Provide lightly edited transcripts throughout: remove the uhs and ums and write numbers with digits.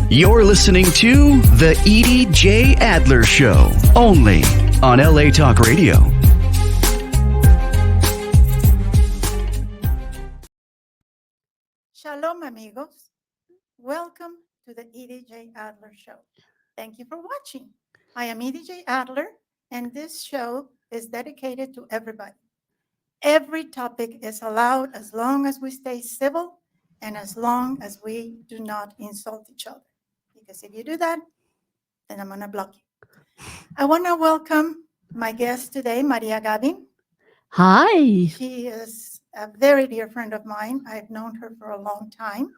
You're listening to The Edie J. Adler Show, only on LA Talk Radio. Shalom, amigos. Welcome to the Edie J. Adler Show. Thank you for watching. I am Edie J. Adler, and this show is dedicated to everybody. Every topic is allowed as long as we stay civil and as long as we do not insult each other. Because if you do that, then I'm going to block you. I want to welcome my guest today, Maria Gavin. Hi. She is a very dear friend of mine. I've known her for a long time,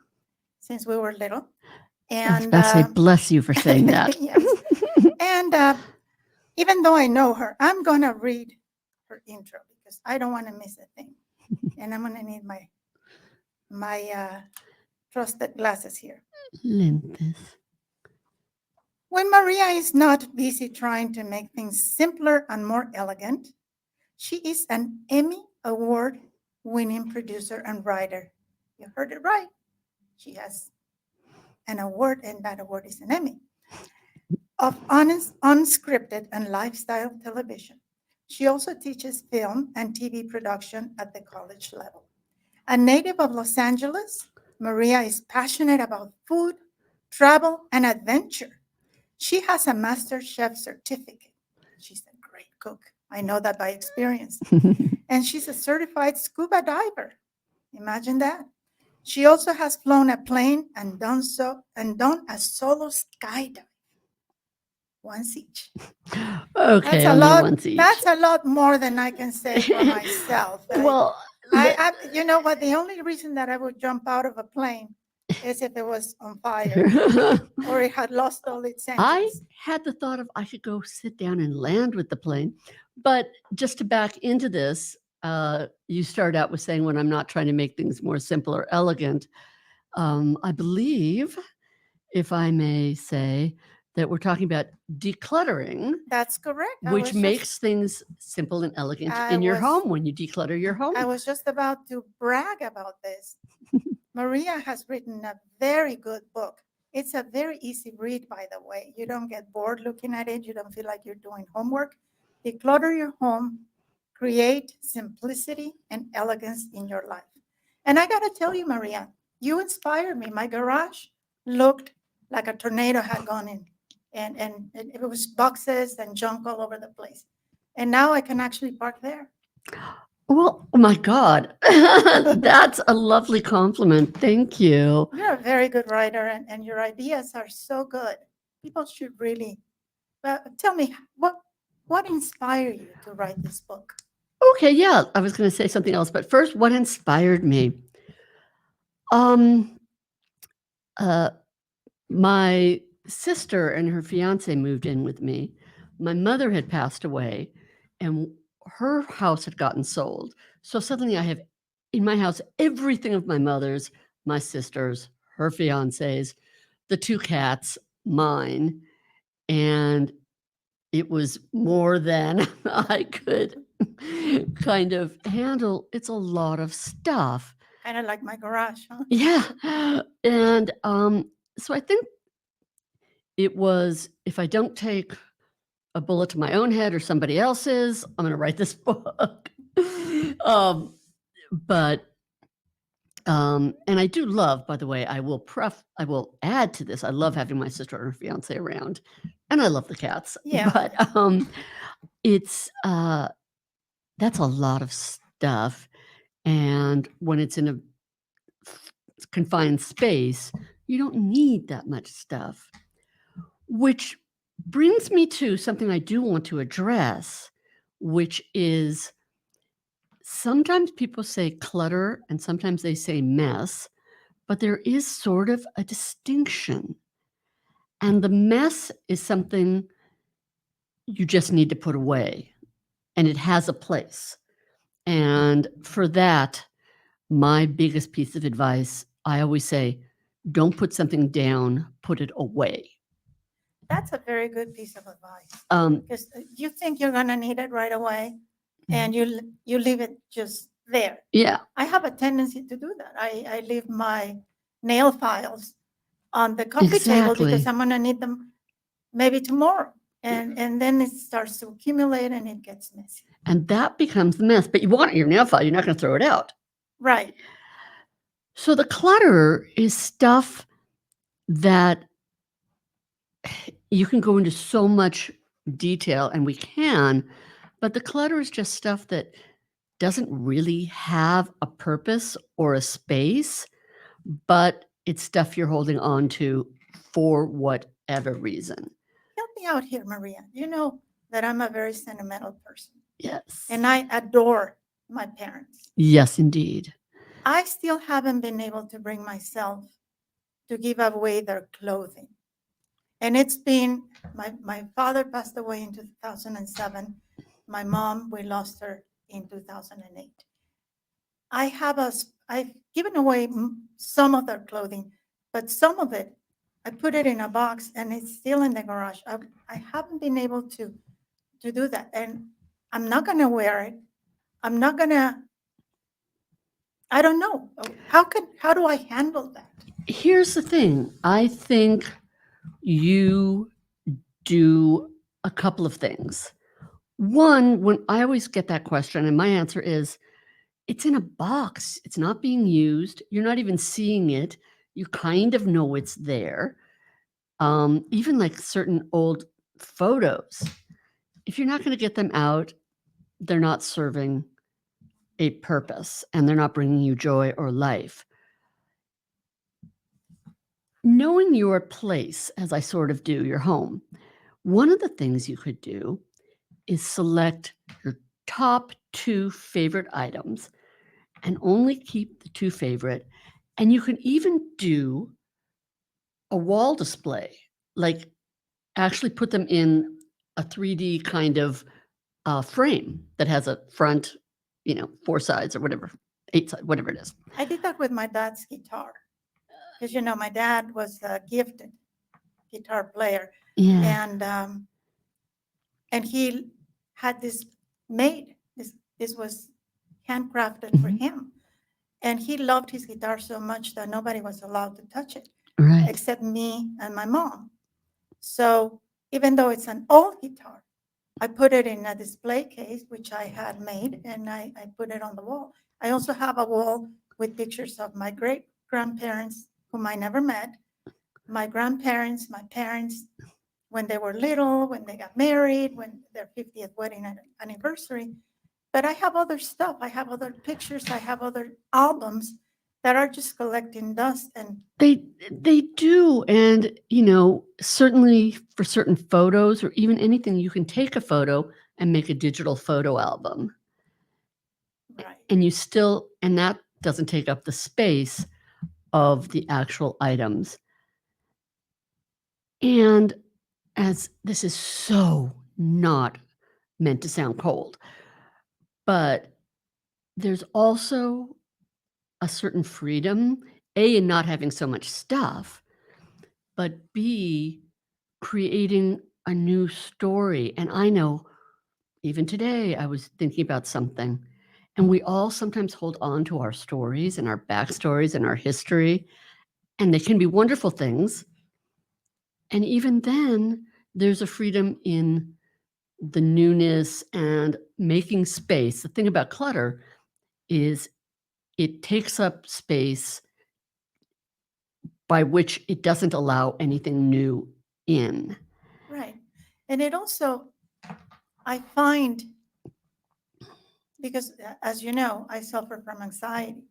since we were little. And I was about to say, bless you for saying that. Yes. And even though I know her, I'm going to read her intro because I don't want to miss a thing. And I'm going to need my trusted glasses here. Lentes. When Maria is not busy trying to make things simpler and more elegant, she is an Emmy Award-winning producer and writer. You heard it right. She has an award, and that award is an Emmy, of honest, unscripted and lifestyle television. She also teaches film and TV production at the college level. A native of Los Angeles, Maria is passionate about food, travel, and adventure. She has a master chef certificate. She's a great cook. I know that by experience. And she's a certified scuba diver. Imagine that. She also has flown a plane and done a solo skydive. Once each. Okay, once each. That's a lot more than I can say for myself. Well, you know what? The only reason that I would jump out of a plane is if it was on fire or it had lost all its engines. I had the thought of I should go sit down and land with the plane. But just to back into this, you start out with saying when I'm not trying to make things more simple or elegant, I believe, if I may say, that we're talking about decluttering. That's correct. Which makes things simple and elegant in your home when you declutter your home. I was just about to brag about this. Maria has written a very good book. It's a very easy read, by the way. You don't get bored looking at it. You don't feel like you're doing homework. Declutter Your Home. Create simplicity and elegance in your life. And I got to tell you, Maria, you inspired me. My garage looked like a tornado had gone in. And it was boxes and junk all over the place. And now I can actually park there. Well, oh my God, that's a lovely compliment. Thank you. You're a very good writer, and your ideas are so good. People should really tell me what inspired you to write this book? Okay, yeah, I was going to say something else, but first, what inspired me? My sister and her fiance moved in with me. My mother had passed away, and her house had gotten sold. So suddenly I have in my house everything of my mother's, my sister's, her fiance's, the 2 cats, mine, and it was more than I could kind of handle. It's a lot of stuff. Kind of like my garage, huh? Yeah. And so I think it was, if I don't take a bullet to my own head or somebody else's, I'm going to write this book. And I do love, by the way, I will add to this. I love having my sister and her fiance around, and I love the cats. Yeah. But it's that's a lot of stuff, and when it's in a confined space, you don't need that much stuff. Which brings me to something I do want to address, which is sometimes people say clutter and sometimes they say mess, but there is sort of a distinction. And the mess is something you just need to put away, and it has a place. And for that, my biggest piece of advice, I always say, don't put something down, put it away. That's a very good piece of advice. Because you think you're going to need it right away, and you leave it just there. Yeah. I have a tendency to do that. I leave my nail files on the coffee table because Exactly. I'm going to need them maybe tomorrow. And then it starts to accumulate and it gets messy. And that becomes the mess. But you want it in your nail file. You're not going to throw it out. Right. So the clutter is stuff that you can go into so much detail, and we can, but the clutter is just stuff that doesn't really have a purpose or a space, but it's stuff you're holding on to for whatever reason. Help me out here, Maria. You know that I'm a very sentimental person Yes. and I adore my parents. Yes, indeed. I still haven't been able to bring myself to give away their clothing. And it's been, my father passed away in 2007. My mom, we lost her in 2008. I've given away some of their clothing, but some of it, I put it in a box and it's still in the garage. I haven't been able to do that. And I'm not going to wear it. I'm not going to, I don't know. How do I handle that? Here's the thing. I think you do a couple of things. One, when I always get that question, and my answer is, it's in a box. It's not being used. You're not even seeing it. You kind of know it's there. Even like certain old photos, if you're not going to get them out, they're not serving a purpose and they're not bringing you joy or life. Knowing your place, as I sort of do, your home, one of the things you could do is select your top 2 favorite items and only keep the 2 favorite. And you can even do a wall display, like actually put them in a 3D kind of frame that has a front, 4 sides or whatever, 8 sides, whatever it is. I did that with my dad's guitar because my dad was a gifted guitar player, Yeah. and he had this made. This was handcrafted for him, and he loved his guitar so much that nobody was allowed to touch it Right. except me and my mom. So even though it's an old guitar, I put it in a display case, which I had made, and I put it on the wall. I also have a wall with pictures of my great grandparents, whom I never met, my grandparents, my parents, when they were little, when they got married, when their 50th wedding anniversary. But I have other stuff. I have other pictures. I have other albums that are just collecting dust. And They do, and, certainly for certain photos or even anything, you can take a photo and make a digital photo album. right, And that doesn't take up the space of the actual items. And as this is so not meant to sound cold, but there's also a certain freedom, A, in not having so much stuff, but B, creating a new story. And I know even today I was thinking about something, and we all sometimes hold on to our stories and our backstories and our history, and they can be wonderful things. And even then, there's a freedom in the newness and making space. The thing about clutter is it takes up space by which it doesn't allow anything new in. right. And it also, I find, because as you know, I suffer from anxiety.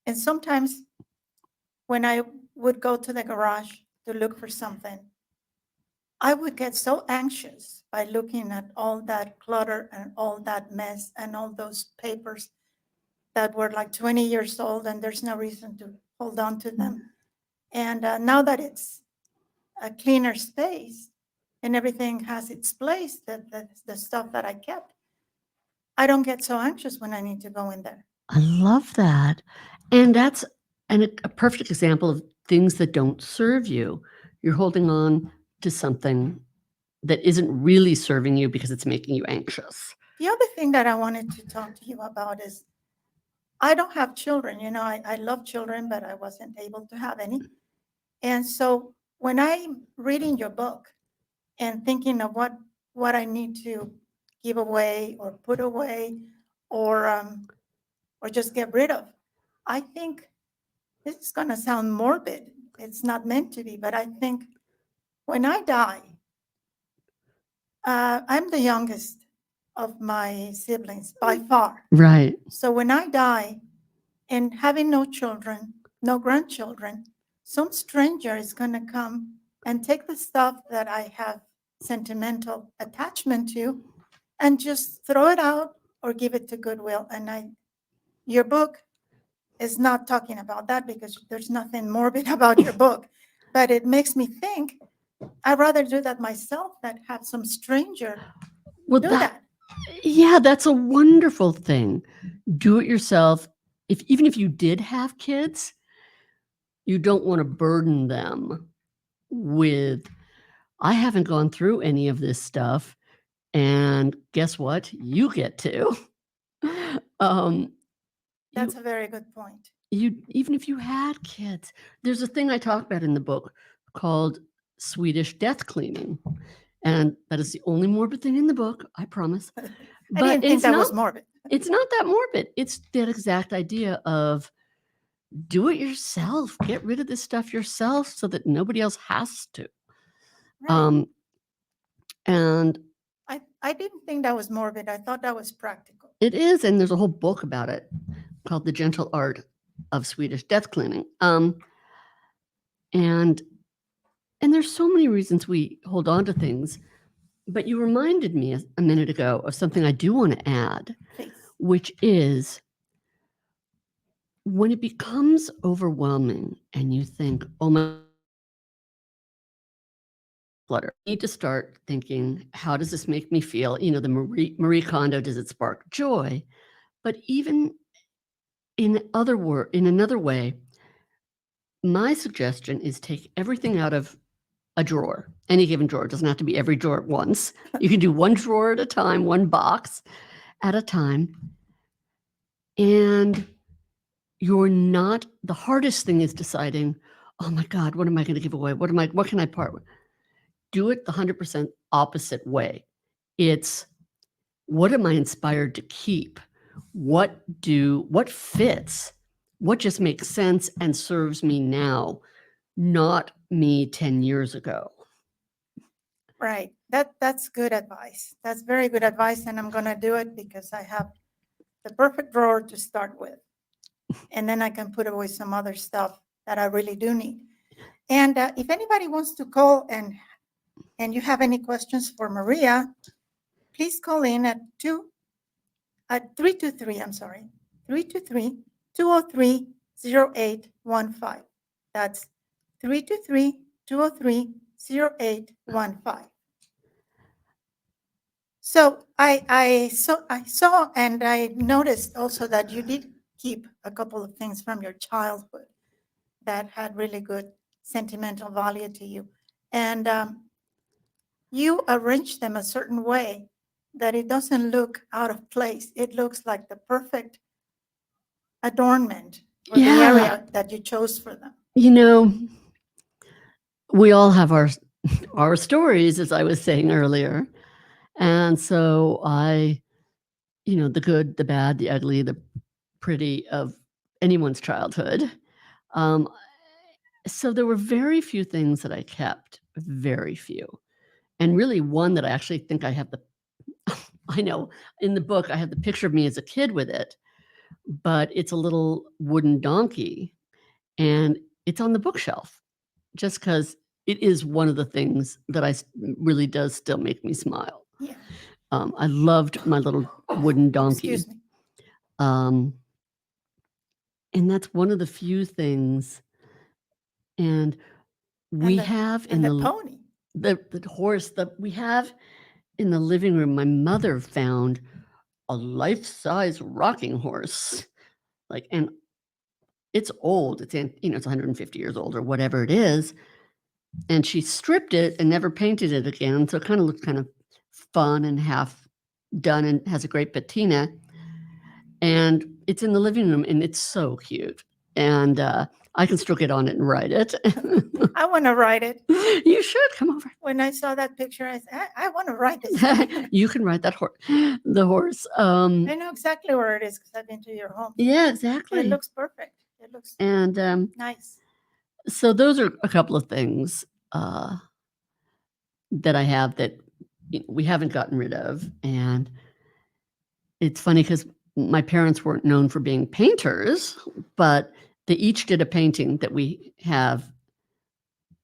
And sometimes when I would go to the garage to look for something, I would get so anxious by looking at all that clutter and all that mess and all those papers that were like 20 years old, and there's no reason to hold on to them. And now that it's a cleaner space and everything has its place, the stuff that I kept, I don't get so anxious when I need to go in there. I love that. And that's a perfect example of things that don't serve you. You're holding on to something that isn't really serving you because it's making you anxious. The other thing that I wanted to talk to you about is I don't have children. I love children, but I wasn't able to have any. And so when I'm reading your book and thinking of what I need to give away or put away or just get rid of, I think this is going to sound morbid. It's not meant to be, but I think when I die, I'm the youngest of my siblings by far. Right. So when I die and having no children, no grandchildren, some stranger is going to come and take the stuff that I have sentimental attachment to and just throw it out or give it to Goodwill. And your book is not talking about that because there's nothing morbid about your book, but it makes me think I'd rather do that myself than have some stranger Well, do that. yeah, that's a wonderful thing. Do it yourself. Even if you did have kids, you don't want to burden them with, I haven't gone through any of this stuff. And guess what? You get to. um, That's a very good point. even if you had kids, there's a thing I talk about in the book called Swedish death cleaning. And that is the only morbid thing in the book, I promise. I But didn't think it's that not, was morbid. it's not that morbid. It's that exact idea of do it yourself. Get rid of this stuff yourself so that nobody else has to. Right. And I didn't think that was morbid. I thought that was practical. it is, and there's a whole book about it called The Gentle Art of Swedish Death Cleaning. And there's so many reasons we hold on to things, but you reminded me a minute ago of something I do want to add, Please. which is when it becomes overwhelming and you think, oh my, clutter, you need to start thinking, how does this make me feel? You know, the Marie Kondo, does it spark joy? But even in another way, my suggestion is take everything out of a drawer, any given drawer. It doesn't have to be every drawer at once. You can do one drawer at a time, one box at a time. And the hardest thing is deciding, oh my God, what am I going to give away? What can I part with? Do it the 100% opposite way. It's, what am I inspired to keep? What fits? What just makes sense and serves me now, not me 10 years ago? Right. That's good advice. That's very good advice. And I'm going to do it because I have the perfect drawer to start with. And then I can put away some other stuff that I really do need. And if anybody wants to call and you have any questions for Maria, please call in at 323, 323-203-0815. That's 323-203-0815. So I saw and I noticed also that you did keep a couple of things from your childhood that had really good sentimental value to you. And you arranged them a certain way that it doesn't look out of place. It looks like the perfect adornment for the area that you chose for them. You know, we all have our stories, as I was saying earlier. And so the good, the bad, the ugly, the pretty of anyone's childhood. So there were very few things that I kept, very few. And really one that I actually think I have I know in the book, I have the picture of me as a kid with it, but it's a little wooden donkey and it's on the bookshelf just because it is one of the things that really does still make me smile. Yeah. I loved my little wooden donkey. Excuse me. And that's one of the few things. And we have in the pony, the horse that we have in the living room. My mother found a life-size rocking horse, and it's old. It's 150 years old or whatever it is. And she stripped it and never painted it again. So it kind of looks kind of fun and half done and has a great patina. And it's in the living room and it's so cute. and I can still get on it and ride it. I want to ride it. You should come over. When I saw that picture, I said, I want to ride this thing. You can ride that horse. The horse. I know exactly where it is because I've been to your home. Yeah, exactly. It looks perfect. It looks and nice. So those are a couple of things that I have that we haven't gotten rid of. And it's funny because my parents weren't known for being painters, but they each did a painting that we have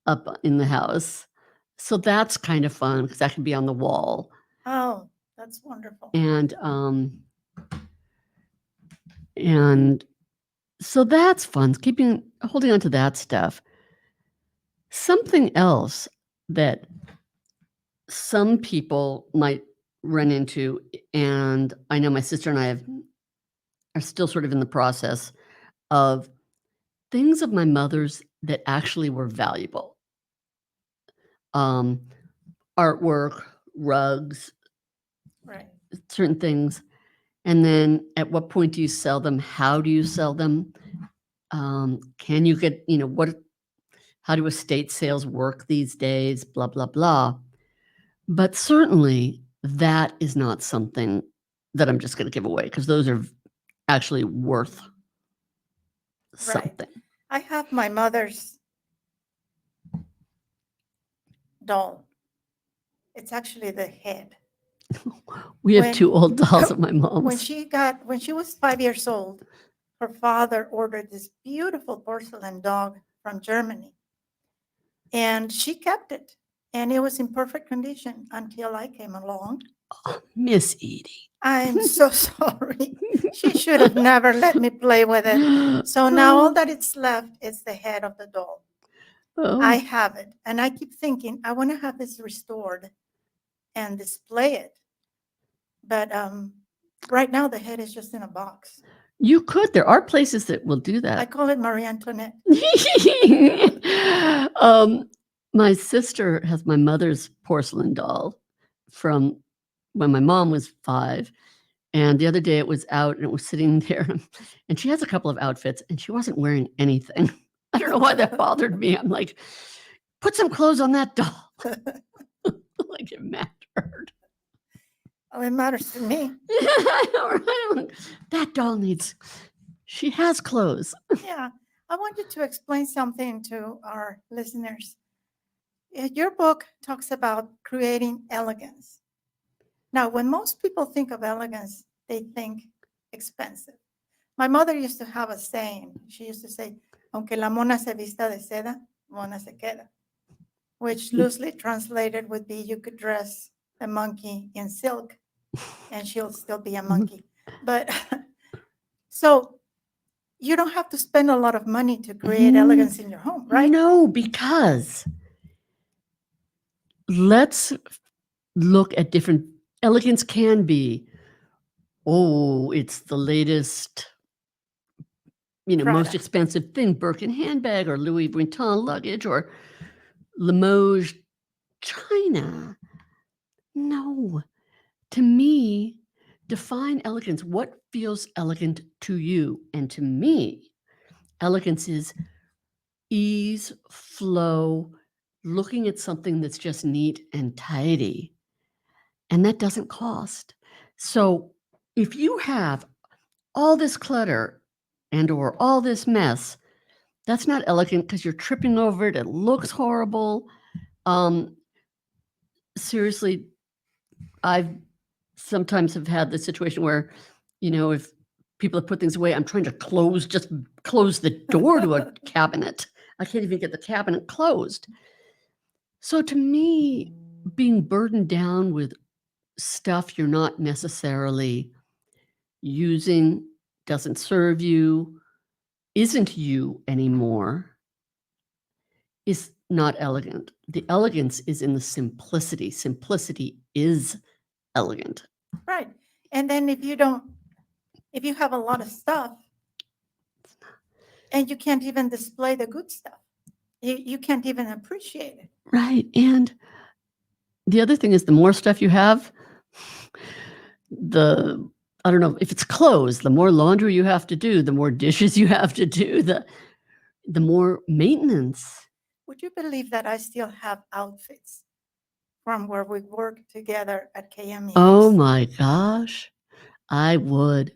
up in the house. So that's kind of fun because that can be on the wall. Oh, that's wonderful. And so that's fun, holding on to that stuff. Something else that some people might run into, and I know my sister and I are still sort of in the process of things of my mother's that actually were valuable. Artwork, rugs, Right. certain things. And then at what point do you sell them? How do you sell them? Can you get, how do estate sales work these days? Blah, blah, blah. But certainly that is not something that I'm just going to give away because those are actually worth something. I have my mother's doll. It's actually the head. We have two old dolls of my mom's. When she was 5 years old, her father ordered this beautiful porcelain dog from Germany. And she kept it. And it was in perfect condition until I came along. Oh, Miss Edie. I'm so sorry. She should have never let me play with it. So now all that it's left is the head of the doll. Oh. I have it. And I keep thinking, I want to have this restored and display it. But right now, the head is just in a box. You could. There are places that will do that. I call it Marie Antoinette. My sister has my mother's porcelain doll from when my mom was 5. And the other day it was out and it was sitting there. And she has a couple of outfits and she wasn't wearing anything. I don't know why that bothered me. I'm like, put some clothes on that doll. Like it mattered. Oh, it matters to me. That doll she has clothes. Yeah. I want you to explain something to our listeners. Your book talks about creating elegance. Now, when most people think of elegance, they think expensive. My mother used to have a saying. She used to say, aunque la mona se vista de seda, mona se queda, which loosely translated would be you could dress a monkey in silk and she'll still be a monkey. But so you don't have to spend a lot of money to create elegance in your home, right? No, because let's look at different elegance can be, it's the latest, most expensive thing, Birkin handbag or Louis Vuitton luggage or Limoges china. No. To me, define elegance. What feels elegant to you? And to me, elegance is ease, flow, looking at something that's just neat and tidy. And that doesn't cost. So if you have all this clutter and or all this mess, that's not elegant because you're tripping over it. It looks horrible. Seriously, I've sometimes have had the situation where, if people have put things away, I'm trying to close the door to a cabinet. I can't even get the cabinet closed. So to me, being burdened down with stuff you're not necessarily using, doesn't serve you, isn't you anymore, is not elegant. The elegance is in the simplicity. Simplicity is elegant. Right. And then if you have a lot of stuff and you can't even display the good stuff, you can't even appreciate it. Right. And the other thing is the more stuff you have, the I don't know if it's clothes, the more laundry you have to do, the more dishes you have to do, the more maintenance. Would you believe that I still have outfits from where we worked together at KME? Oh my gosh. I would.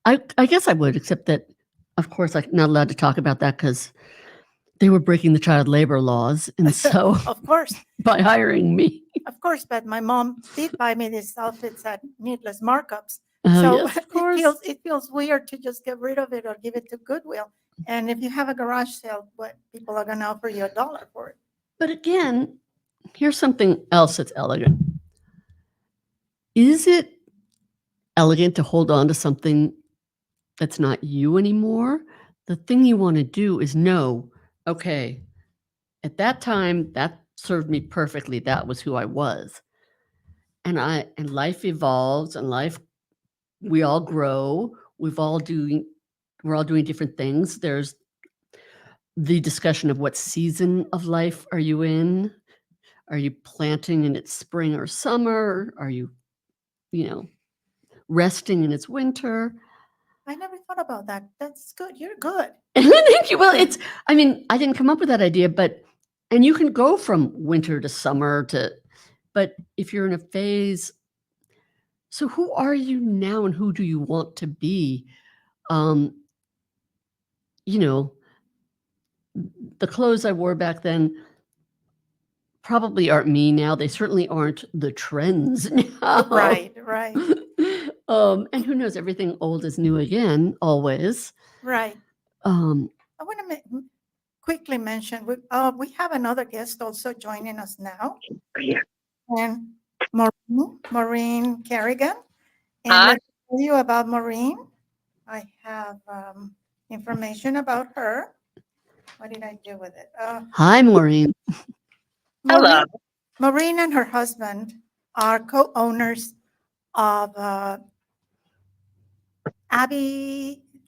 I guess I would, except that, of course, I'm not allowed to talk about that because they were breaking the child labor laws. And so Of course, by hiring me. of course, but my mom did buy me these outfits at needless markups. Oh, So yes, of course. it feels weird to just get rid of it or give it to Goodwill. And if you have a garage sale, what people are going to offer you $1 for it. But again, here's something else that's elegant. Is it elegant to hold on to something that's not you anymore? The thing you want to do is know, okay, at that time, that served me perfectly. That was who I was. And life evolves, and we all grow. We're all doing different things. There's the discussion of what season of life are you in? Are you planting in its spring or summer? Are you resting in its winter? I never thought about that. That's good. You're good. Thank you. Well, I didn't come up with that idea, and you can go from winter to summer but if you're in a phase, so who are you now and who do you want to be? The clothes I wore back then probably aren't me now. They certainly aren't the trends now. Right. And who knows, everything old is new again, always. Right. I want to quickly mention, we have another guest also joining us now. Yeah. And Maureen Kerrigan. And Hi. let me tell you about Maureen. I have information about her. What did I do with it? Hi, Maureen. Hello. Maureen and her husband are co-owners of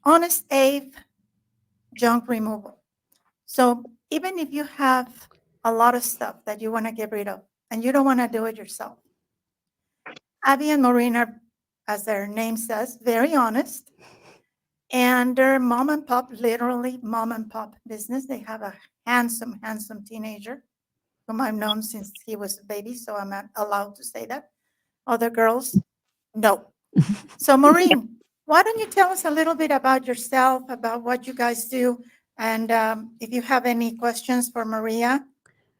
Hones Abes Junk Removal. So even if you have a lot of stuff that you want to get rid of and you don't want to do it yourself, Abby and Maureen are, as their name says, very honest. And they're mom and pop, literally mom and pop business. They have a handsome teenager whom I've known since he was a baby, so I'm not allowed to say that. Other girls, no. So Maureen, why don't you tell us a little bit about yourself, about what you guys do, and if you have any questions for Maria,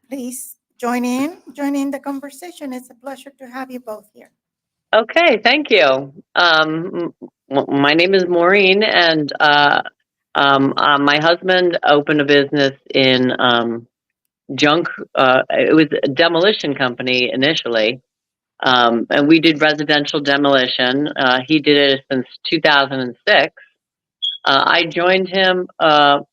please join in the conversation. It's a pleasure to have you both here. Okay, thank you. My name is Maureen, and my husband opened a business in junk. It was a demolition company initially, and we did residential demolition. He did it since 2006. I joined him about,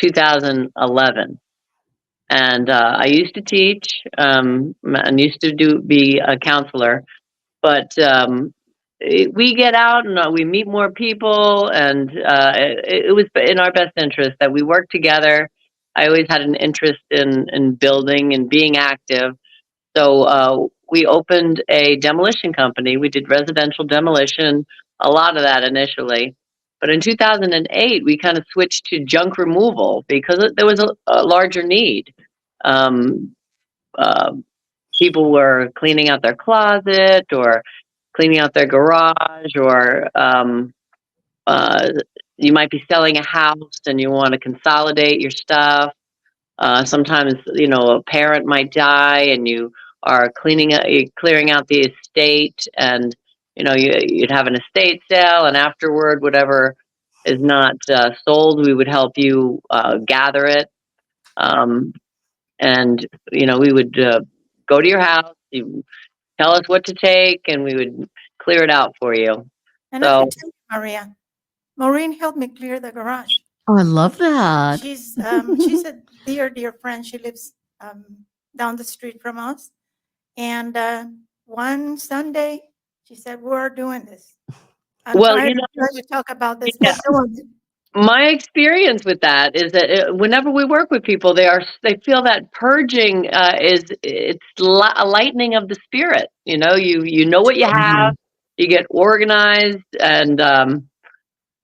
2011. And I used to teach and used to be a counselor, but we get out and we meet more people, and it was in our best interest that we work together. I always had an interest in building and being active, so we opened a demolition company. We did residential demolition, a lot of that initially. But in 2008, we kind of switched to junk removal because there was a larger need. Um, People were cleaning out their closet or cleaning out their garage, or you might be selling a house and you want to consolidate your stuff. Sometimes, a parent might die and you are clearing out the estate, and you'd have an estate sale, and afterward, whatever is not sold, we would help you gather it. And we would go to your house, you tell us what to take, and we would clear it out for you. And I can tell you, Maria, Maureen helped me clear the garage. Oh, I love that. She's a dear friend. She lives down the street from us. And one Sunday, she said, "We're doing this." I'm Well, tired of trying to talk about this. Yeah. But go on. My experience with that is that whenever we work with people, they feel that purging a lightening of the spirit. You know, you know what you have, you get organized, and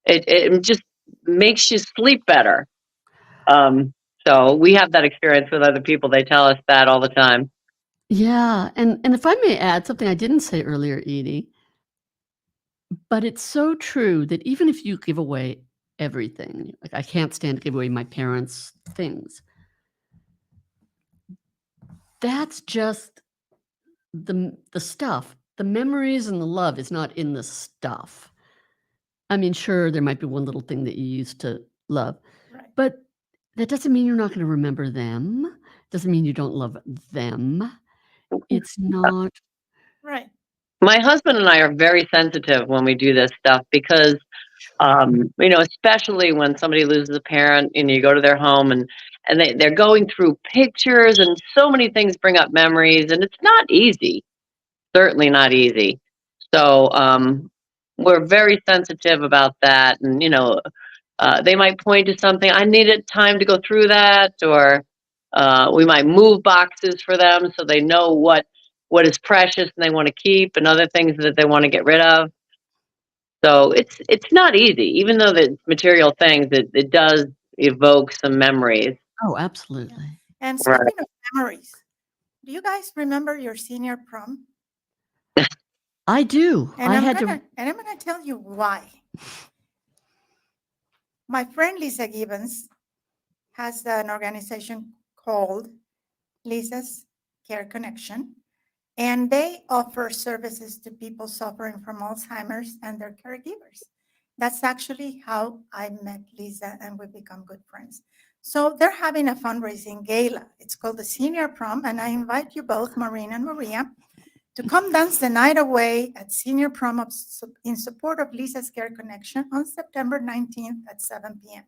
it just makes you sleep better. So we have that experience with other people. They tell us that all the time. Yeah, and if I may add something I didn't say earlier, Edie, but it's so true that even if you give away everything, like I can't stand to give away my parents' things, that's just the stuff. The memories and the love is not in the stuff. I mean, sure, there might be one little thing that you used to love, Right. but that doesn't mean you're not going to remember them. Doesn't mean you don't love them. It's not. Right. My husband and I are very sensitive when we do this stuff because, you know, especially when somebody loses a parent and you go to their home and they're going through pictures and so many things bring up memories, and it's not easy. Certainly not easy. So we're very sensitive about that. And, you know, they might point to something, I needed time to go through that, or we might move boxes for them so they know what is precious and they want to keep, and other things that they want to get rid of. So it's not easy, even though the material things, it does evoke some memories. Oh, absolutely. And Right. speaking of memories, do you guys remember your senior prom? I do. And I'm gonna tell you why. My friend Lisa Gibbons has an organization called Lisa's Care Connection, and they offer services to people suffering from Alzheimer's and their caregivers. That's actually how I met Lisa, and we've become good friends. So they're having a fundraising gala. It's called the Senior Prom, and I invite you both, Maureen and Maria, to come dance the night away at Senior Prom in support of Lisa's Care Connection on September 19th at 7 p.m.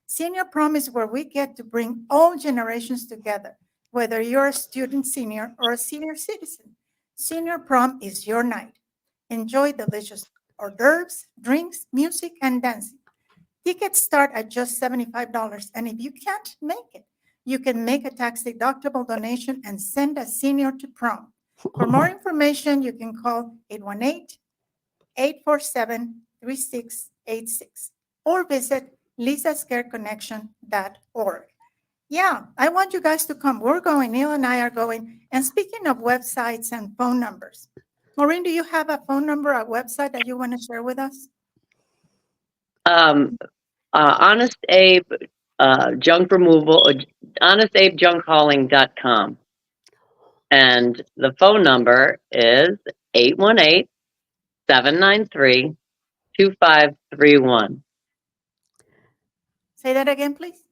Senior Prom is where we get to bring all generations together, whether you're a student senior or a senior citizen. Senior Prom is your night. Enjoy delicious hors d'oeuvres, drinks, music, and dancing. Tickets start at just $75, and if you can't make it, you can make a tax-deductible donation and send a senior to prom. For more information, you can call 818-847-3686 or visit lisascareconnection.org. Yeah, I want you guys to come. We're going. Neil and I are going. And speaking of websites and phone numbers, Maureen, do you have a phone number, a website that you want to share with us? Honest Abe Junk Removal, honestabejunkhauling.com. And the phone number is 818-793-2531. Say that again, please.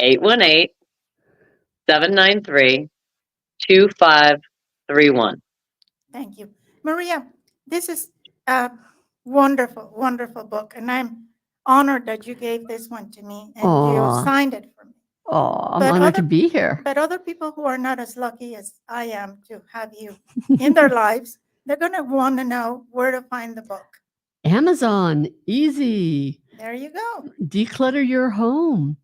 818-793-2531. Thank you. Maria, this is a wonderful, wonderful book, and I'm honored that you gave this one to me and you Aw. signed it for me. Oh, I'm But honored to be here. But other people who are not as lucky as I am to have you in their lives, they're going to want to know where to find the book. Amazon, easy. There you go. Declutter Your Home.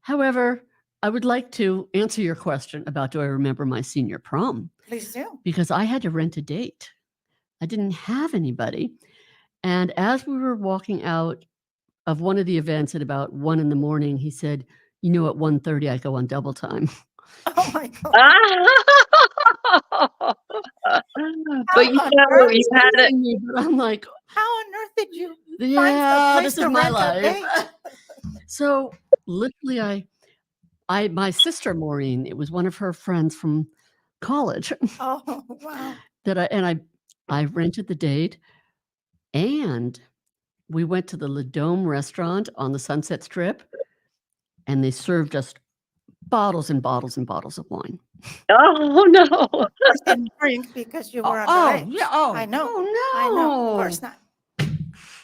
However, I would like to answer your question about do I remember my senior prom? Please do. Because I had to rent a date. I didn't have anybody. And as we were walking out of one of the events at about 1 a.m, he said, you know, at 1:30 I go on double time. Oh my God. But you know, you had it. But I'm like, how on earth did you find yeah, a place this is to my rent a life. date? So literally, my sister Maureen, it was one of her friends from college Oh, wow. that I rented the date, and we went to the Le Dome restaurant on the Sunset Strip, and they served us bottles and bottles and bottles of wine. Oh no! Of course, didn't drink because you were underage. Yeah, oh, I know. Oh no! I know. Of course not.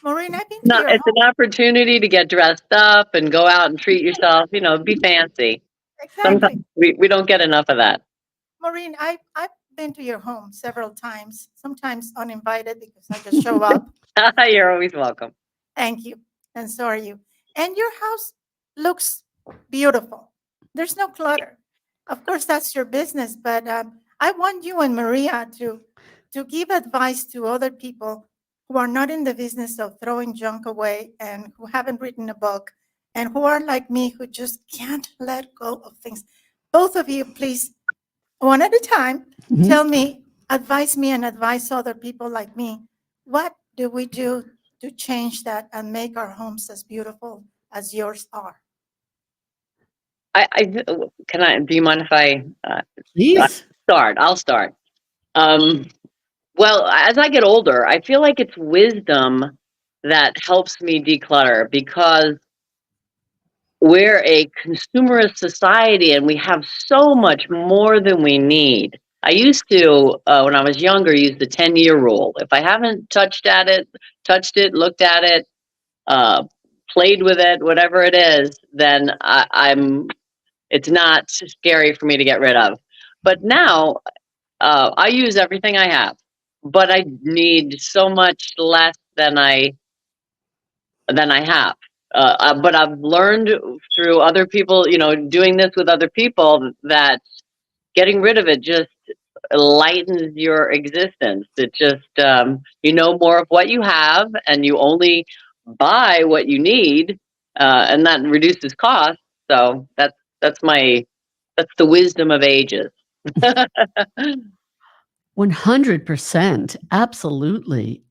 Maureen, I've been to No, your it's home. an opportunity to get dressed up and go out and treat yourself. You know, be fancy. Exactly. Sometimes we don't get enough of that. Maureen, I've been to your home several times, sometimes uninvited because I just show up. You're always welcome. Thank you. and so are you. And your house looks beautiful. There's no clutter. Of course, that's your business, but I want you and Maria to give advice to other people who are not in the business of throwing junk away and who haven't written a book and who are like me, who just can't let go of things. Both of you, please, one at a time, Mhm. tell me, advise me and advise other people like me. What do we do to change that and make our homes as beautiful as yours are? Do you mind if I Please. start? I'll start. Well, as I get older, I feel like it's wisdom that helps me declutter because we're a consumerist society and we have so much more than we need. I used to, when I was younger, use the 10-year rule. If I haven't touched it, looked at it, uh, played with it, whatever it is, then it's not scary for me to get rid of. But now I use everything I have, but I need so much less than I have. But I've learned through other people, doing this with other people, that getting rid of it just lightens your existence. It just, you know more of what you have and you only buy what you need, and that reduces costs. So that's the wisdom of ages. 100%. Absolutely.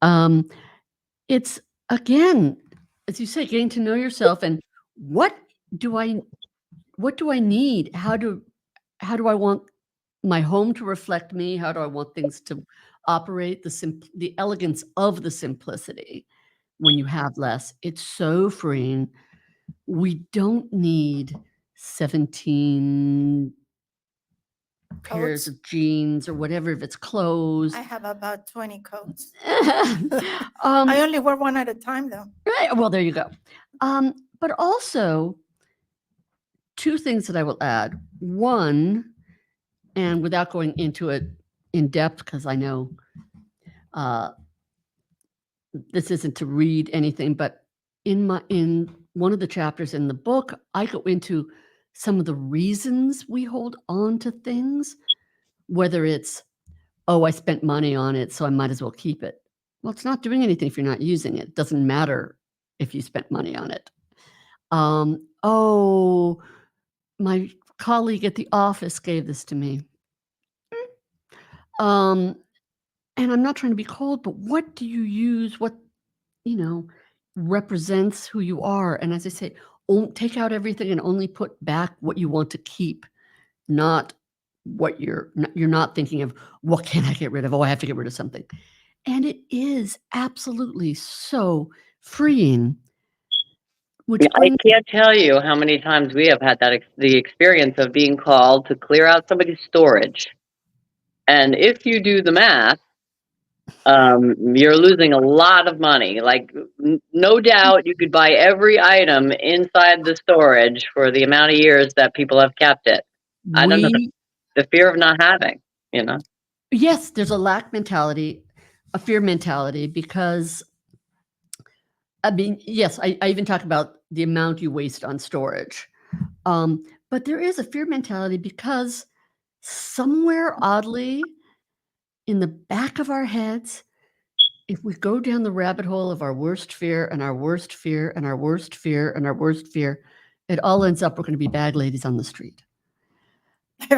It's, again, as you say, getting to know yourself and what do I need? How do I want my home to reflect me? How do I want things to operate? The elegance of the simplicity when you have less. It's so freeing. We don't need 17 pairs Coats? of jeans or whatever, if it's clothes. I have about 20 coats. Um, I only wear one at a time, though. Right. Well, there you go. But also, two things that I will add. One, and without going into it in depth, because I know this isn't to read anything, but in one of the chapters in the book, I go into some of the reasons we hold on to things, whether it's, oh, I spent money on it, so I might as well keep it. Well, it's not doing anything if you're not using it. It doesn't matter if you spent money on it. Oh, my colleague at the office gave this to me. And I'm not trying to be cold, but what do you use? What, represents who you are? And as I say, take out everything and only put back what you want to keep, not what you're not thinking of, what can I get rid of? Oh, I have to get rid of something. And it is absolutely so freeing. I can't tell you how many times we have had the experience of being called to clear out somebody's storage. And if you do the math, you're losing a lot of money. Like, no doubt you could buy every item inside the storage for the amount of years that people have kept it. I don't know, the fear of not having, Yes, there's a lack mentality, a fear mentality, because I mean, yes, I even talk about the amount you waste on storage. But there is a fear mentality because somewhere oddly in the back of our heads, if we go down the rabbit hole of our worst fear and our worst fear and our worst fear and our worst fear, it all ends up we're going to be bag ladies on the street.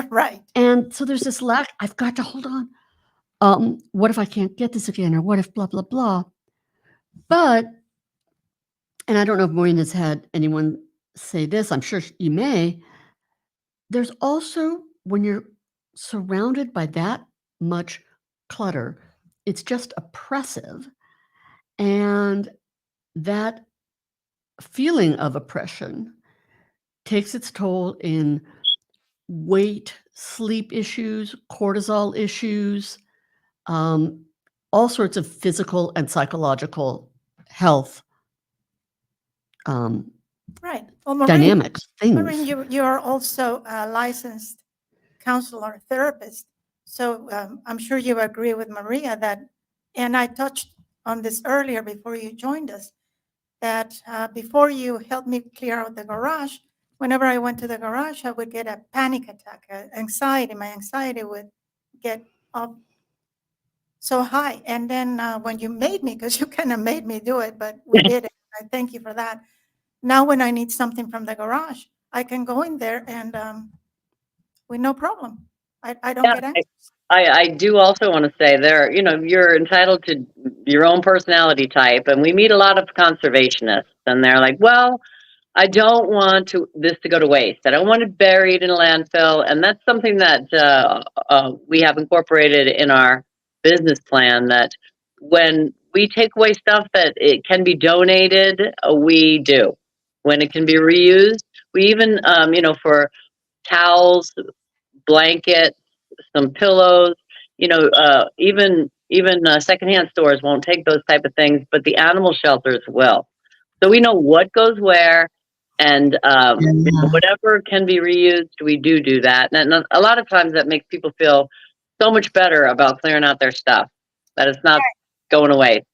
Right. And so there's this lack. I've got to hold on. What if I can't get this again? Or what if blah, blah, blah? But, and I don't know if Maureen has had anyone say this, I'm sure you may, there's also, when you're surrounded by that much clutter, it's just oppressive. And that feeling of oppression takes its toll in weight, sleep issues, cortisol issues, all sorts of physical and psychological health Right. Well, Maureen, dynamics, things. Maureen, you are also a licensed counselor, therapist. So I'm sure you agree with Maria that, and I touched on this earlier before you joined us, that before you helped me clear out the garage, whenever I went to the garage, I would get a panic attack, anxiety. My anxiety would get up so high. And then when you made me, because you kind of made me do it, but we did it. I thank you for that. Now, when I need something from the garage, I can go in there and with no problem. I don't Yeah, get anxious. I do also want to say there, you're entitled to your own personality type, and we meet a lot of conservationists, and they're like, well, I don't want this to go to waste. I don't want it buried in a landfill, and that's something that we have incorporated in our business plan. That when we take away stuff that it can be donated, we do. When it can be reused, we even, for towels, blankets, some pillows. Even secondhand stores won't take those type of things, but the animal shelters will. So we know what goes where, and whatever can be reused, we do that. And a lot of times that makes people feel so much better about clearing out their stuff, that it's not going away.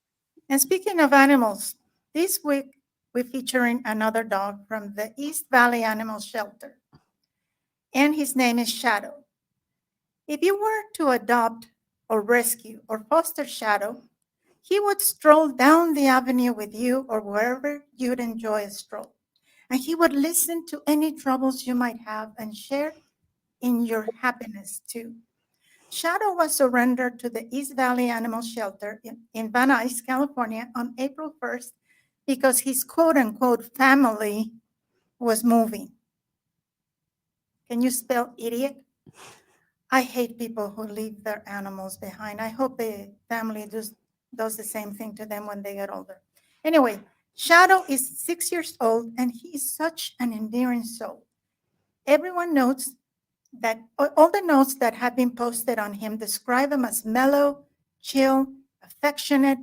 And speaking of animals, this week we're featuring another dog from the East Valley Animal Shelter, and his name is Shadow. If you were to adopt or rescue or foster Shadow, he would stroll down the avenue with you or wherever you'd enjoy a stroll. And he would listen to any troubles you might have and share in your happiness too. Shadow was surrendered to the East Valley Animal Shelter in Van Nuys, California on April 1st because his quote unquote family was moving. Can you spell idiot? I hate people who leave their animals behind. I hope the family does the same thing to them when they get older. Anyway, Shadow is 6 years old and he is such an endearing soul. Everyone notes that all the notes that have been posted on him describe him as mellow, chill, affectionate,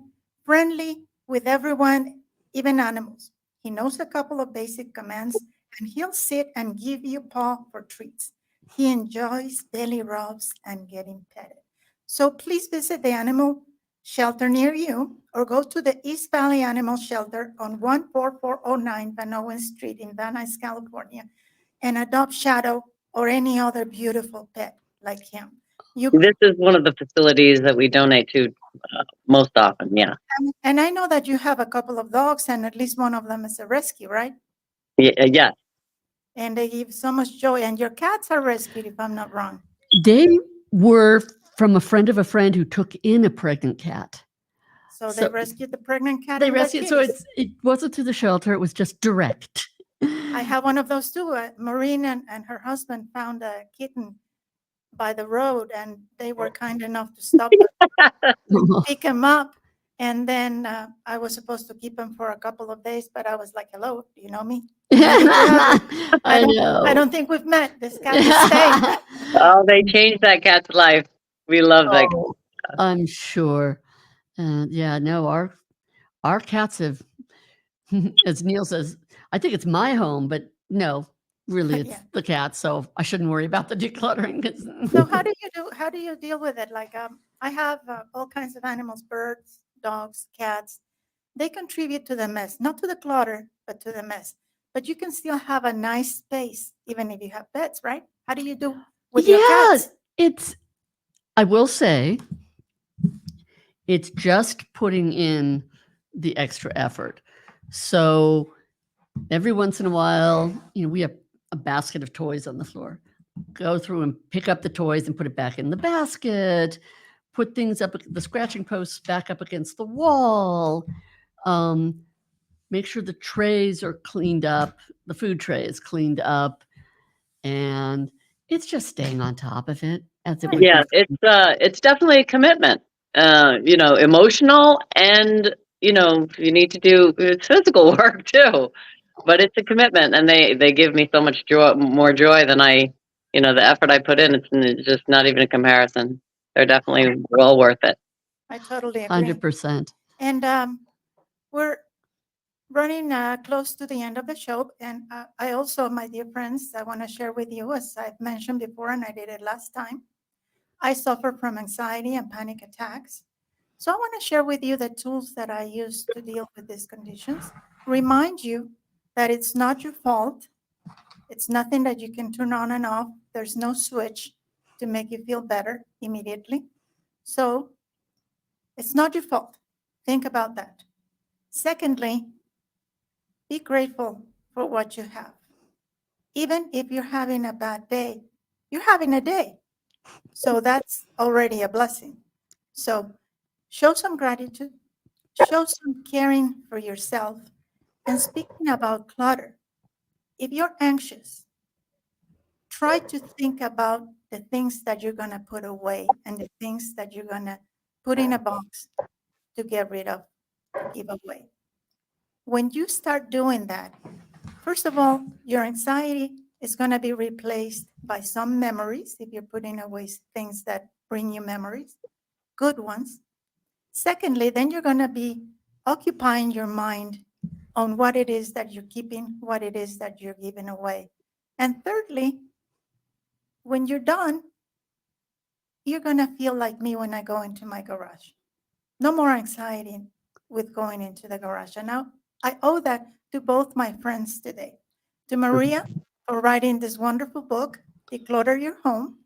friendly with everyone, even animals. He knows a couple of basic commands and he'll sit and give you paw for treats. He enjoys belly rubs and getting petted. So please visit the animal shelter near you or go to the East Valley Animal Shelter on 14409 Van Owen Street in Van Nuys, California, and adopt Shadow or any other beautiful pet like him. This is one of the facilities that we donate to most often. Yeah. And I know that you have a couple of dogs, and at least one of them is a rescue, right? Yeah. And they give so much joy. And your cats are rescued, if I'm not wrong. They were from a friend of a friend who took in a pregnant cat. So they rescued the pregnant cat. They rescued. So it wasn't to the shelter. It was just direct. I have one of those too. Maureen and her husband found a kitten by the road, and they were kind enough to stop and pick him up. And then I was supposed to keep him for a couple of days, but I was like, "Hello, do you know me?" I know. I don't think we've met. This cat is staying. Oh, they changed that cat's life. We love that. I'm sure. No, our cats have, as Neil says, I think it's my home, but no, really it's the cat. So I shouldn't worry about the decluttering. So how do you deal with it? Like I have all kinds of animals, birds, dogs, cats. They contribute to the mess, not to the clutter, but to the mess. But you can still have a nice space, even if you have pets, right? How do you do with your cats? I will say, it's just putting in the extra effort. So every once in a while, we have a basket of toys on the floor. Go through and pick up the toys and put it back in the basket. Put things up, the scratching posts back up against the wall. Make sure the trays are cleaned up. The food tray is cleaned up. And it's just staying on top of it. Yeah, it's definitely a commitment. Emotional, and you need to do physical work too. But it's a commitment, and they give me so much more joy than the effort I put in. It's just not even a comparison. They're definitely well worth it. I totally agree. 100%. And we're running close to the end of the show. And I also, my dear friends, I want to share with you, as I've mentioned before, and I did it last time, I suffer from anxiety and panic attacks. So I want to share with you the tools that I use to deal with these conditions. remind you that it's not your fault. It's nothing that you can turn on and off. There's no switch to make you feel better immediately. So it's not your fault. Think about that. Secondly, be grateful for what you have. Even if you're having a bad day, you're having a day. So that's already a blessing. So show some gratitude, show some caring for yourself. And speaking about clutter, if you're anxious, try to think about the things that you're going to put away and the things that you're going to put in a box to get rid of, to give away. When you start doing that, first of all, your anxiety is going to be replaced by some memories if you're putting away things that bring you memories, good ones. Secondly, then you're going to be occupying your mind on what it is that you're keeping, what it is that you're giving away. And thirdly, when you're done, you're going to feel like me when I go into my garage. No more anxiety with going into the garage. And now I owe that to both my friends today, to Maria for writing this wonderful book, Declutter Your Home,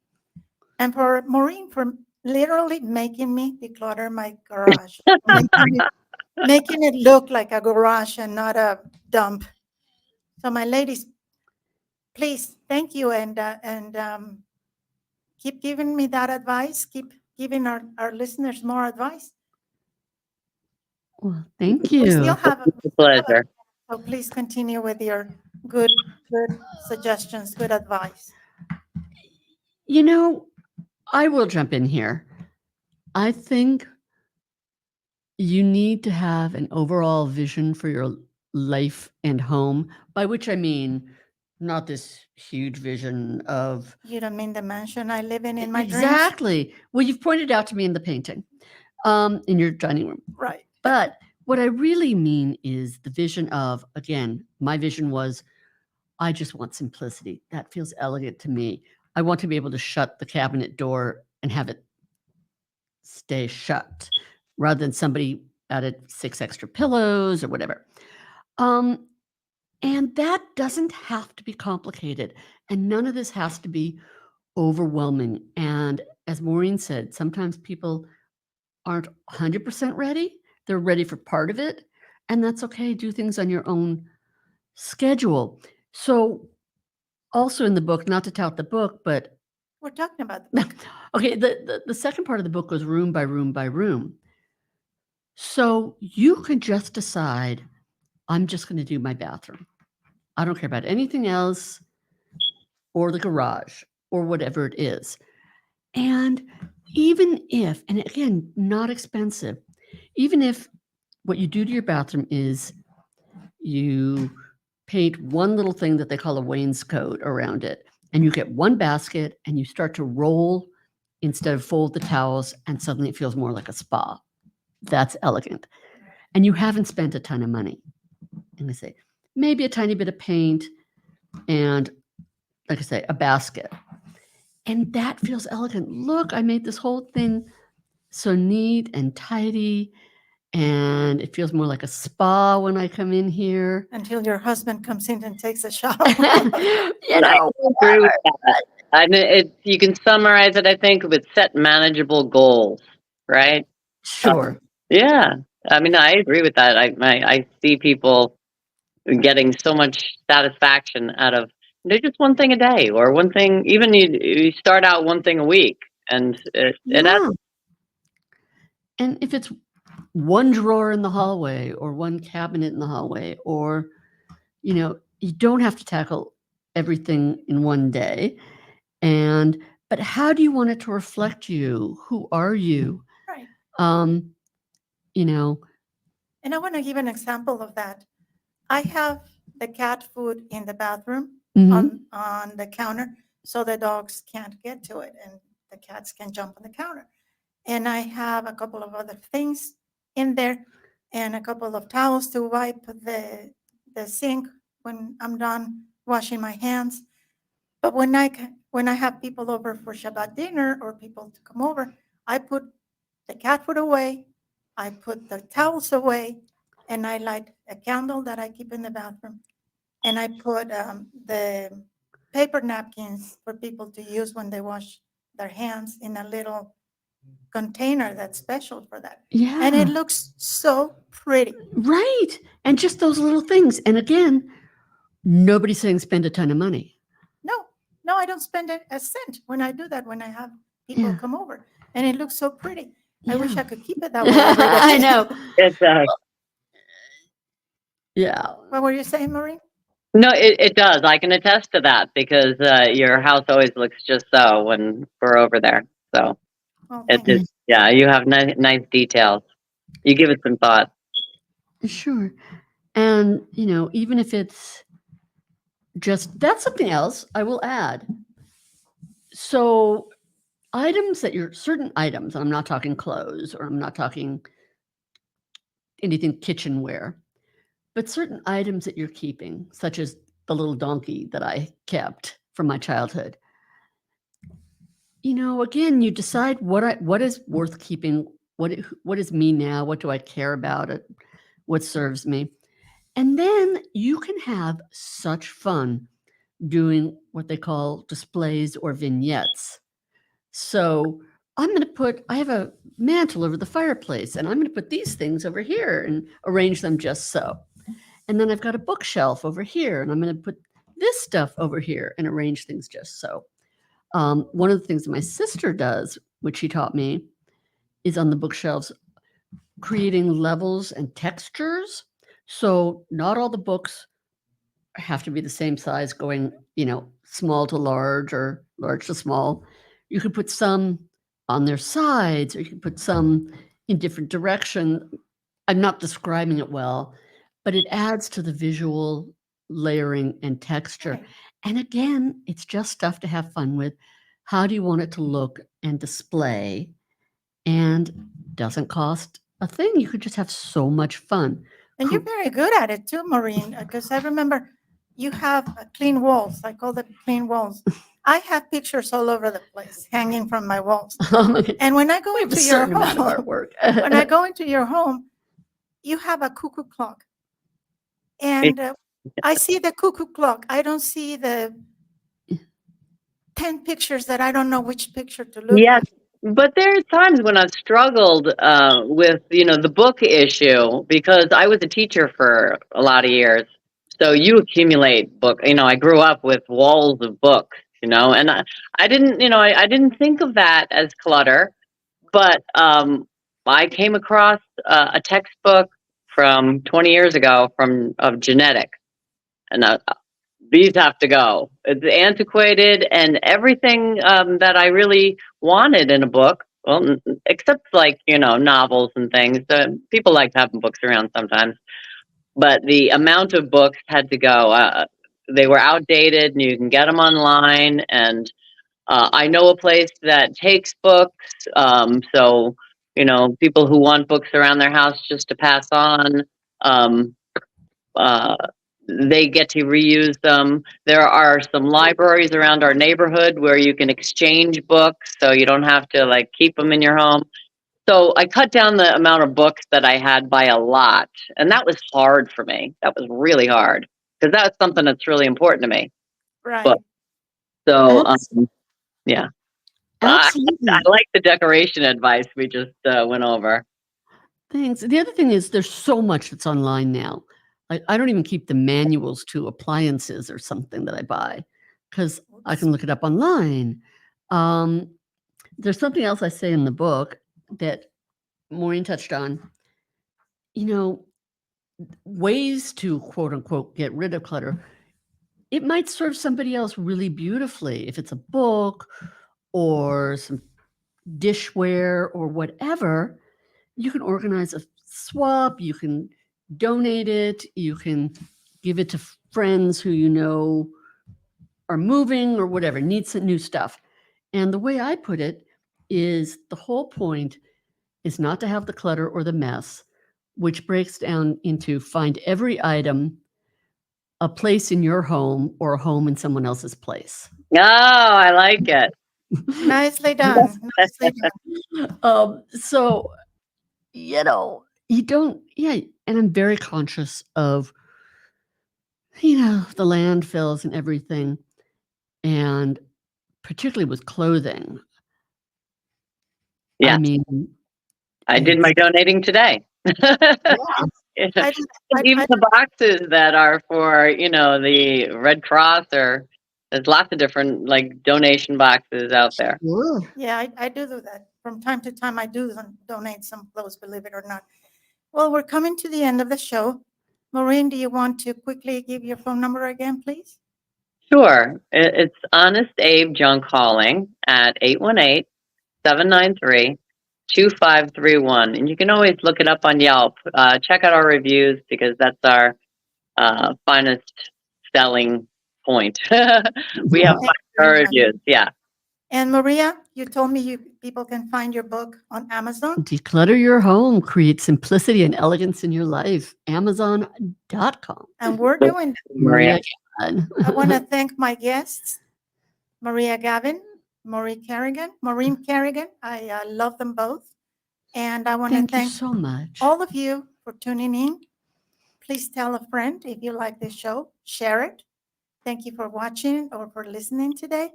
and for Maureen for literally making me declutter my garage, making it look like a garage and not a dump. So my ladies, please, thank you, and keep giving me that advice. Keep giving our listeners more advice. Well, thank We still you. have It's a pleasure. so please continue with your good suggestions, good advice. You know, I will jump in here. I think you need to have an overall vision for your life and home, by which I mean not this huge vision of You don't mean the mansion I live in my dreams? exactly. Well, you've pointed out to me in the painting, in your dining room. Right. But what I really mean is the vision of, again, my vision was I just want simplicity. That feels elegant to me. I want to be able to shut the cabinet door and have it stay shut rather than somebody added 6 extra pillows or whatever. And that doesn't have to be complicated. And none of this has to be overwhelming. And as Maureen said, sometimes people aren't 100% ready. They're ready for part of it. And that's okay. Do things on your own schedule. So, also in the book, not to tout the book, but We're talking about the book. okay, the second part of the book goes room by room by room. So you can just decide, I'm just going to do my bathroom. I don't care about anything else or the garage or whatever it is. And even if, and again, not expensive, even if what you do to your bathroom is you paint one little thing that they call a wainscot around it, and you get one basket and you start to roll instead of fold the towels, and suddenly it feels more like a spa. That's elegant. And you haven't spent a ton of money. And I say, maybe a tiny bit of paint and, like I say, a basket. And that feels elegant. Look, I made this whole thing so neat and tidy, and it feels more like a spa when I come in here. Until your husband comes in and takes a shower. You know, I agree with that. I mean, you can summarize it, I think, with set manageable goals, right? sure. Yeah. I mean, I agree with that. I see people getting so much satisfaction out of just one thing a day or one thing. Even you start out one thing a week, and it adds. Yeah. And if it's one drawer in the hallway or one cabinet in the hallway, or, you don't have to tackle everything in one day. But how do you want it to reflect you? Who are you? Right. You know, And I want to give an example of that. I have the cat food in the bathroom mhm. on the counter so the dogs can't get to it and the cats can jump on the counter. And I have a couple of other things in there and a couple of towels to wipe the sink when I'm done washing my hands. But when I have people over for Shabbat dinner or people to come over, I put the cat food away, I put the towels away, and I light a candle that I keep in the bathroom, and I put the paper napkins for people to use when they wash their hands in a little container that's special for that. And it Yeah, looks so pretty. right. And just those little things. And again, nobody's saying spend a ton of money. No, I don't spend a cent when I do that, when I have people Yeah. come over. And it looks so pretty. I wish Yeah. I could keep it that way every day. I know. It's Yeah. What were you saying, Maureen? no, it does. I can attest to that because your house always looks just so when we're over there. So Oh, it thank you. is, yeah, you have nice details. You give it some thought. Sure. And, even if it's just, that's something else I will add. So, certain items, I'm not talking clothes or I'm not talking anything kitchenware, but certain items that you're keeping, such as the little donkey that I kept from my childhood. Again, you decide what is worth keeping, what is me now, what do I care about it, what serves me. And then you can have such fun doing what they call displays or vignettes. So I have a mantle over the fireplace, and I'm going to put these things over here and arrange them just so. And then I've got a bookshelf over here, and I'm going to put this stuff over here and arrange things just so. One of the things that my sister does, which she taught me, is on the bookshelves, creating levels and textures. So not all the books have to be the same size, going, small to large or large to small. You could put some on their sides, or you could put some in different direction. I'm not describing it well, but it adds to the visual layering and texture. Right. And again, it's just stuff to have fun with. How do you want it to look and display? And doesn't cost a thing. You could just have so much fun. And you're very good at it too, Maureen, because I remember you have clean walls. I call them clean walls. I have pictures all over the place hanging from my walls. And when I go We have a into your certain amount of home, artwork. when I go into your home, you have a cuckoo clock. And I see the cuckoo clock. I don't see the 10 pictures that I don't know which picture to look Yes, at. but there are times when I've struggled with, the book issue because I was a teacher for a lot of years. So you accumulate book. I grew up with walls of books, and I didn't, I didn't think of that as clutter, but I came across a textbook from 20 years ago of genetics, and these have to go. It's antiquated and everything that I really wanted in a book. Well, except like, novels and things. People like having books around sometimes. But the amount of books had to go. They were outdated and you can get them online. And I know a place that takes books. So, people who want books around their house just to pass on. Uh, they get to reuse them. There are some libraries around our neighborhood where you can exchange books, so you don't have to keep them in your home. So I cut down the amount of books that I had by a lot, and that was hard for me. That was really hard because that's something that's really important to me. Right. But so yeah, Absolutely. I like the decoration advice we just went over. Thanks. The other thing is there's so much that's online now. I don't even keep the manuals to appliances or something that I buy because I can look it up online. There's something else I say in the book that Maureen touched on. Ways to quote unquote get rid of clutter. It might serve somebody else really beautifully if it's a book or some dishware or whatever. You can organize a swap, you can donate it, you can give it to friends who are moving or whatever, need some new stuff. And the way I put it is the whole point is not to have the clutter or the mess, which breaks down into find every item a place in your home or a home in someone else's place. Oh, I like it. Nicely done. Nicely done. So, you don't, and I'm very conscious of, the landfills and everything, and particularly with clothing. Yeah. I mean, I did my donating today. I did- Even the boxes that are for, the Red Cross, or there's lots of different donation boxes out there. sure. Yeah, I do that. From time to time, I do donate some clothes, believe it or not. Well, we're coming to the end of the show. Maureen, do you want to quickly give your phone number again, please? Sure. It's Honest Abe Junk Hauling at 818-793-2531. And you can always look it up on Yelp. Check out our reviews, because that's our finest selling point. We have Thank you 5-star very much. reviews. Yeah. And Maria, you told me people can find your book on Amazon. Declutter Your Home, create simplicity and elegance in your life. Amazon.com. And we're doing that. Maria Gavin. I want to thank my guests, Maria Gavin, Maureen Kerrigan. I love them both. And I want to Thank you thank so much. all of you for tuning in. Please tell a friend if you like this show. Share it. Thank you for watching or for listening today.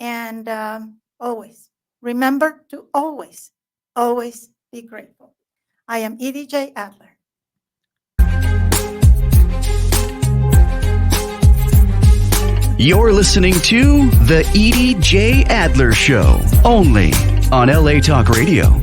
And always, remember to always be grateful. I am Edie J. Adler. You're listening to The Edie J. Adler Show, only on LA Talk Radio.